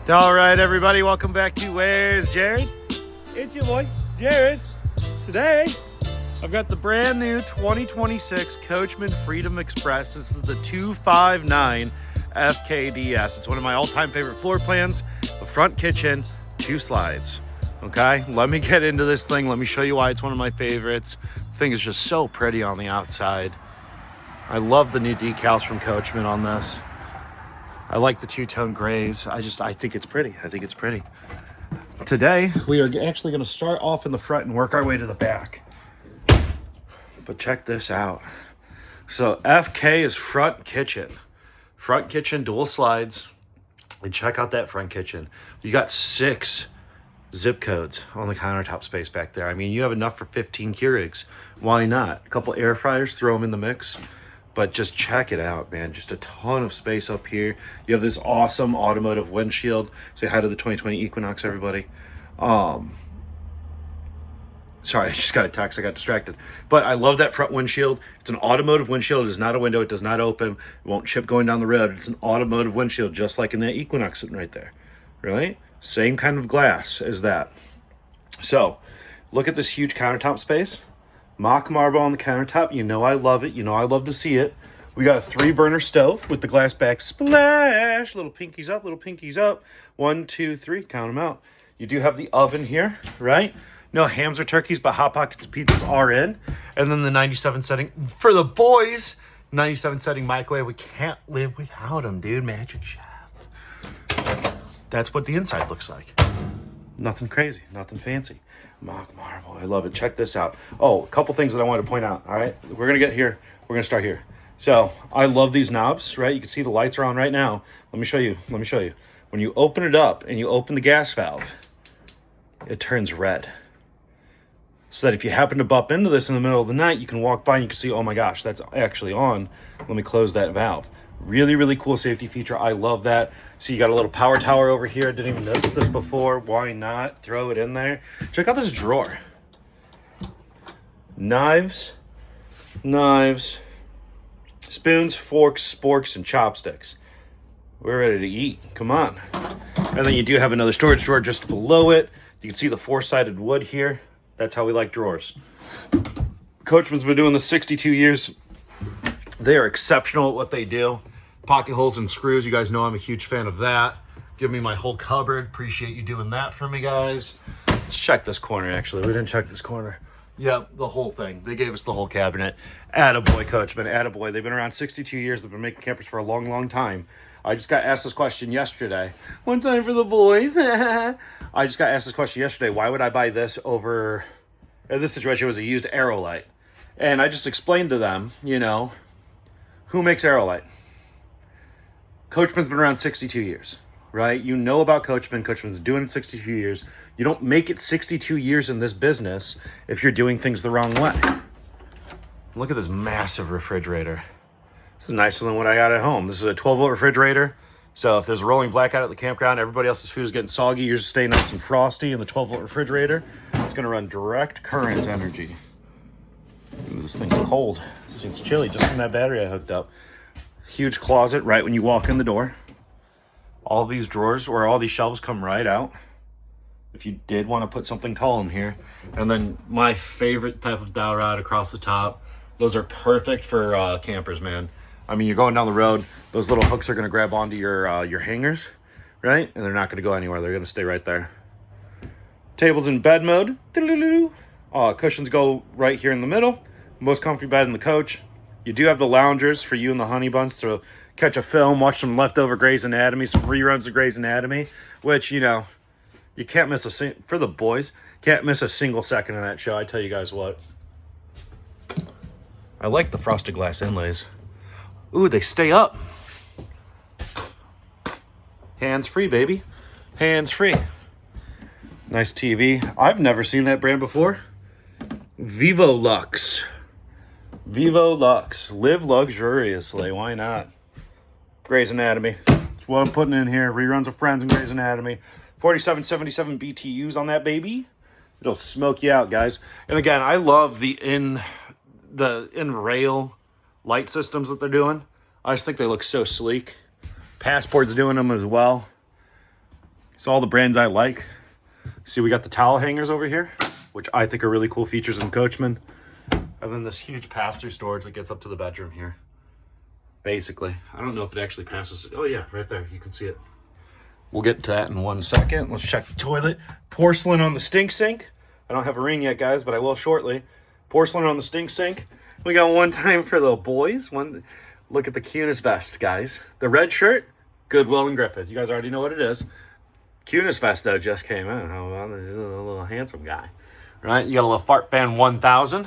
All right, everybody, welcome back to Where's Jared? It's your boy, Jared. Today, I've got the brand new 2026 Coachmen Freedom Express. This is the 259 FKDS. It's one of my all-time favorite floor plans. The front kitchen, 2 slides. Okay, let me get into this thing. Let me show you why it's one of my favorites. The thing is just so pretty on the outside. I love the new decals from Coachmen on this. I like the two-tone grays. I think it's pretty. Today, we are actually going to start off in the front and work our way to the back. But check this out. So FK is front kitchen. Front kitchen, dual slides. And check out that front kitchen. You got 6 zip codes on the countertop space back there. I mean, you have enough for 15 Keurigs. Why not? A couple air fryers, throw them in the mix. But just check it out, man. Just a ton of space up here. You have this awesome automotive windshield. Say hi to the 2020 Equinox, everybody. Sorry, I just got a text. I got distracted. But I love that front windshield. It's an automotive windshield. It is not a window. It does not open. It won't chip going down the road. It's an automotive windshield, just like in that Equinox sitting right there. Right? Same kind of glass as that. So, look at this huge countertop space. Mock marble on the countertop. You know I love it. You know I love to see it. We got a 3-burner stove with the glass back splash. Little pinkies up, little pinkies up. 1, 2, 3. Count them out. You do have the oven here, right? No hams or turkeys, but Hot Pockets pizzas are in. And then the 97 setting for the boys. 97 setting microwave. We can't live without them, dude. Magic Chef. That's what the inside looks like. Nothing crazy, nothing fancy. Mock marble, I love it. Check this out. Oh, a couple things that I wanted to point out. All right, we're gonna get here. We're gonna start here. So I love these knobs, right? You can see the lights are on right now. Let me show you. When you open it up and you open the gas valve, it turns red. So that if you happen to bump into this in the middle of the night, you can walk by and you can see, oh my gosh, that's actually on. Let me close that valve. Really, really cool safety feature. I love that. So you got a little power tower over here. I didn't even notice this before. Why not throw it in there? Check out this drawer. Knives, spoons, forks, sporks, and chopsticks. We're ready to eat. Come on. And then you do have another storage drawer just below it. You can see the 4-sided wood here. That's how we like drawers. Coachman's been doing this 62 years. They are exceptional at what they do. Pocket holes and screws. You guys know I'm a huge fan of that. Give me my whole cupboard. Appreciate you doing that for me, guys. Let's check this corner, actually. We didn't check this corner. Yep, the whole thing. They gave us the whole cabinet. Attaboy, Coachman. Attaboy. They've been around 62 years. They've been making campers for a long, long time. I just got asked this question yesterday. One time for the boys. I just got asked this question yesterday. Why would I buy this over... In this situation, it was a used Aerolite. And I just explained to them, you know, who makes Aerolite? Coachman's been around 62 years, right? You know about Coachman. Coachman's doing it 62 years. You don't make it 62 years in this business if you're doing things the wrong way. Look at this massive refrigerator. This is nicer than what I got at home. This is a 12-volt refrigerator. So if there's a rolling blackout at the campground, everybody else's food is getting soggy. Yours is staying nice and frosty in the 12-volt refrigerator. It's going to run direct current energy. Ooh, this thing's cold. It's chilly just from that battery I hooked up. Huge closet right when you walk in the door. All these drawers or all these shelves come right out. If you did want to put something tall in here. And then my favorite type of dowel rod across the top. Those are perfect for campers, man. I mean, you're going down the road. Those little hooks are going to grab onto your hangers, right? And they're not going to go anywhere. They're going to stay right there. Tables in bed mode. Cushions go right here in the middle. Most comfy bed in the coach. You do have the loungers for you and the honey buns to catch a film, watch some leftover Grey's Anatomy, some reruns of Grey's Anatomy, which, you know, you can't miss for the boys, can't miss a single second of that show. I tell you guys what. I like the frosted glass inlays. Ooh, they stay up. Hands free, baby. Hands free. Nice TV. I've never seen that brand before. Vivo Lux. Live luxuriously. Why not? Grey's Anatomy. That's what I'm putting in here. Reruns of Friends and Grey's Anatomy. 4777 BTUs on that baby. It'll smoke you out, guys. And again, I love the in-rail light systems that they're doing. I just think they look so sleek. Passport's doing them as well. So all the brands I like. See, we got the towel hangers over here, which I think are really cool features in Coachmen. And then this huge pass-through storage that gets up to the bedroom here. Basically. I don't know if it actually passes. Oh yeah, right there. You can see it. We'll get to that in 1 second. Let's check the toilet. Porcelain on the stink sink. I don't have a ring yet, guys, but I will shortly. Porcelain on the stink sink. We got one time for the boys. Look at the cutest vest, guys. The red shirt, Goodwill and Griffith. You guys already know what it is. Cutest vest, though, just came out. How about this? Is a little handsome guy. Right? You got a little Floorplan 1000.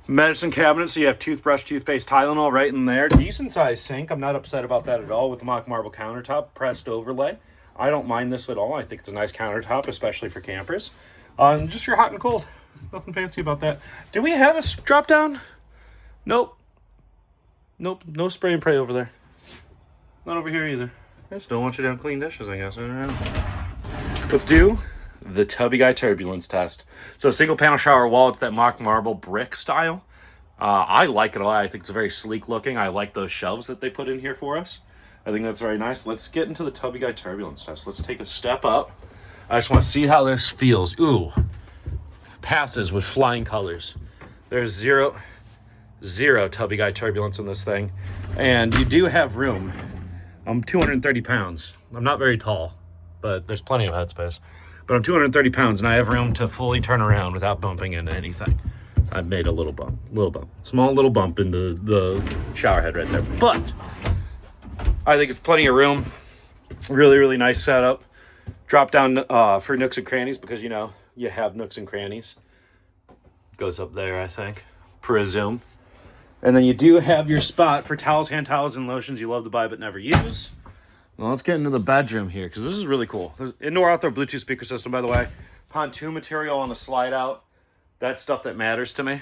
Medicine cabinet, so you have toothbrush, toothpaste, Tylenol right in there. Decent sized sink. I'm not upset about that at all with the mock marble countertop, pressed overlay. I don't mind this at all. I think it's a nice countertop, especially for campers. Just your hot and cold. Nothing fancy about that. Do we have a drop down? Nope. Nope. No spray and pray over there. Not over here either. I just don't want you to have clean dishes, I guess. I don't know. Let's do the Tubby Guy turbulence test. So single panel shower wall, it's that mock marble brick style. I like it a lot. I think it's very sleek looking. I like those shelves that they put in here for us. I think that's very nice. Let's get into the Tubby Guy turbulence test. Let's take a step up. I just want to see how this feels. Ooh, passes with flying colors. There's zero Tubby Guy turbulence in this thing. And you do have room. I'm 230 pounds. I'm not very tall, but there's plenty of headspace. But I'm 230 pounds, and I have room to fully turn around without bumping into anything. I've made a little bump. Small little bump into the shower head right there. But I think it's plenty of room. Really, really nice setup. Drop down for nooks and crannies, because, you know, you have nooks and crannies. Goes up there, I think. Presume. And then you do have your spot for towels, hand towels, and lotions you love to buy but never use. Well, let's get into the bedroom here, because this is really cool. There's indoor-outdoor Bluetooth speaker system, by the way. Pontoon material on the slide-out. That's stuff that matters to me,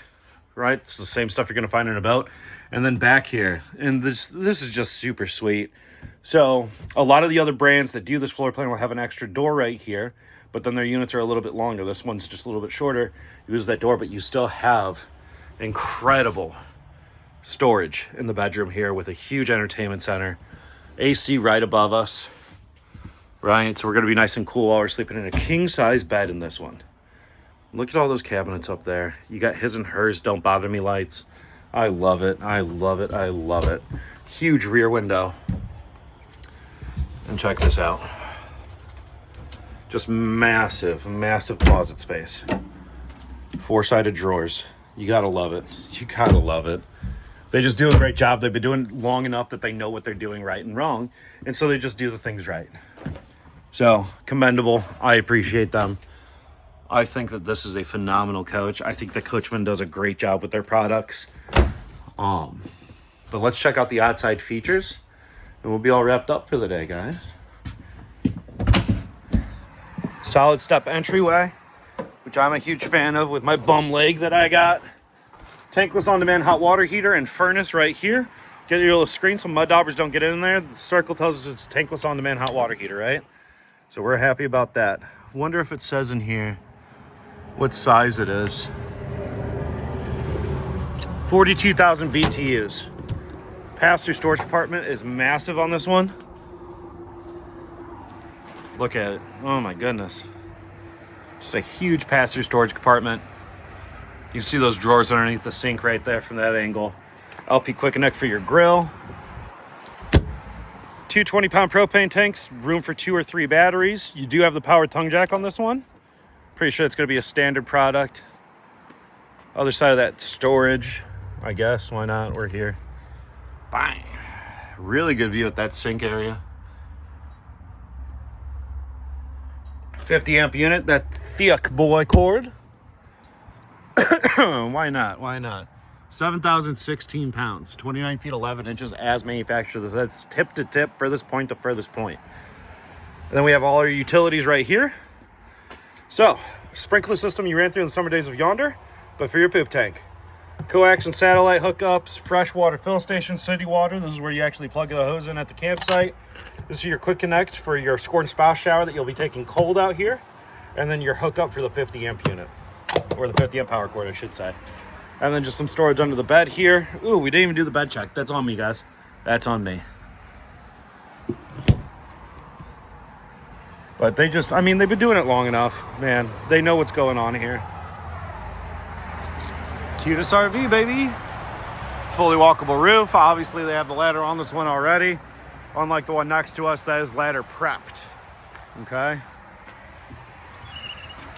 right? It's the same stuff you're going to find in a boat. And then back here, and this is just super sweet. So a lot of the other brands that do this floor plan will have an extra door right here, but then their units are a little bit longer. This one's just a little bit shorter. You lose that door, but you still have incredible storage in the bedroom here with a huge entertainment center. AC right above us, right? So we're going to be nice and cool while we're sleeping in a king-size bed in this one. Look at all those cabinets up there. You got his and hers don't bother me lights. I love it. I love it. I love it. Huge rear window. And check this out. Just massive, massive closet space. 4-sided drawers. You got to love it. You got to love it. They just do a great job. They've been doing it long enough that they know what they're doing right and wrong. And so they just do the things right. So, commendable. I appreciate them. I think that this is a phenomenal coach. I think that Coachmen does a great job with their products. But let's check out the outside features. And we'll be all wrapped up for the day, guys. Solid step entryway, which I'm a huge fan of with my bum leg that I got. Tankless on-demand hot water heater and furnace right here. Get your little screen so mud daubers don't get in there. The circle tells us it's tankless on-demand hot water heater, right? So we're happy about that. Wonder if it says in here what size it is. 42,000 BTUs. Pass-through storage compartment is massive on this one. Look at it. Oh my goodness. Just a huge pass-through storage compartment. You can see those drawers underneath the sink right there from that angle. LP Quick Connect for your grill. 2 20-pound propane tanks, room for 2 or 3 batteries. You do have the power tongue jack on this one. Pretty sure it's going to be a standard product. Other side of that, storage, I guess. Why not? We're here. Bang. Really good view at that sink area. 50 amp unit, that thick boy cord. Why not? Why not? 7,016 pounds, 29 feet 11 inches as manufactured. That's tip to tip, furthest point to furthest point. And then we have all our utilities right here. So, sprinkler system you ran through in the summer days of yonder, but for your poop tank. Coax and satellite hookups, freshwater fill station, city water. This is where you actually plug the hose in at the campsite. This is your quick connect for your squirt and splash shower that you'll be taking cold out here. And then your hookup for the 50 amp unit. Or the 50 amp power cord, I should say. And then just some storage under the bed here. Ooh, we didn't even do the bed check. That's on me, guys. That's on me. But they just, I mean, they've been doing it long enough, man. They know what's going on here. Cutest RV, baby. Fully walkable roof. Obviously, they have the ladder on this one already. Unlike the one next to us, that is ladder prepped. Okay.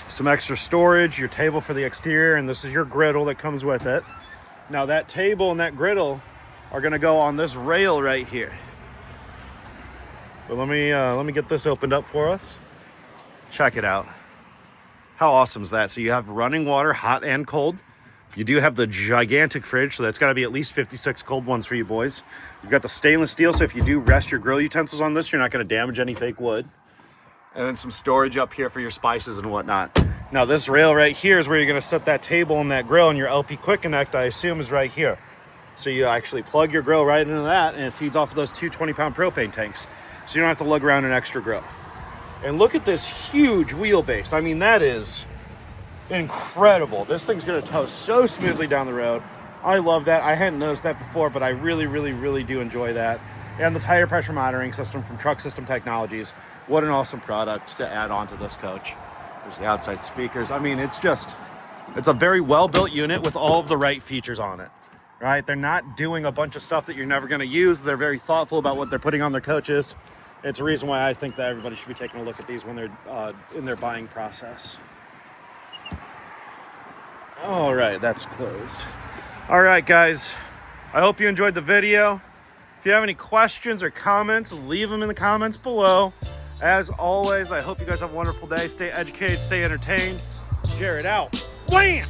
Some extra storage, your table for the exterior, and this is your griddle that comes with it. Now that table and that griddle are gonna go on this rail right here. But let me get this opened up for us. Check it out. How awesome is that? So you have running water, hot and cold. You do have the gigantic fridge, so that's got to be at least 56 cold ones for you boys. You've got the stainless steel, so if you do rest your grill utensils on this, you're not going to damage any fake wood. And then some storage up here for your spices and whatnot. Now this rail right here is where you're going to set that table and that grill, and your LP Quick Connect, I assume, is right here. So you actually plug your grill right into that, and it feeds off of those two 20-pound propane tanks. So you don't have to lug around an extra grill. And look at this huge wheelbase. I mean, that is incredible. This thing's gonna tow so smoothly down the road. I love that. I hadn't noticed that before, but I really do enjoy that. And the tire pressure monitoring system from Truck System Technologies. What an awesome product to add on to this coach. There's the outside speakers. I mean, it's a very well-built unit with all of the right features on it, right? They're not doing a bunch of stuff that you're never gonna use. They're very thoughtful about what they're putting on their coaches. It's a reason why I think that everybody should be taking a look at these when they're in their buying process. All right, that's closed. All right, guys, I hope you enjoyed the video. If you have any questions or comments, leave them in the comments below. As always, I hope you guys have a wonderful day. Stay educated, stay entertained. Jared out. Wham!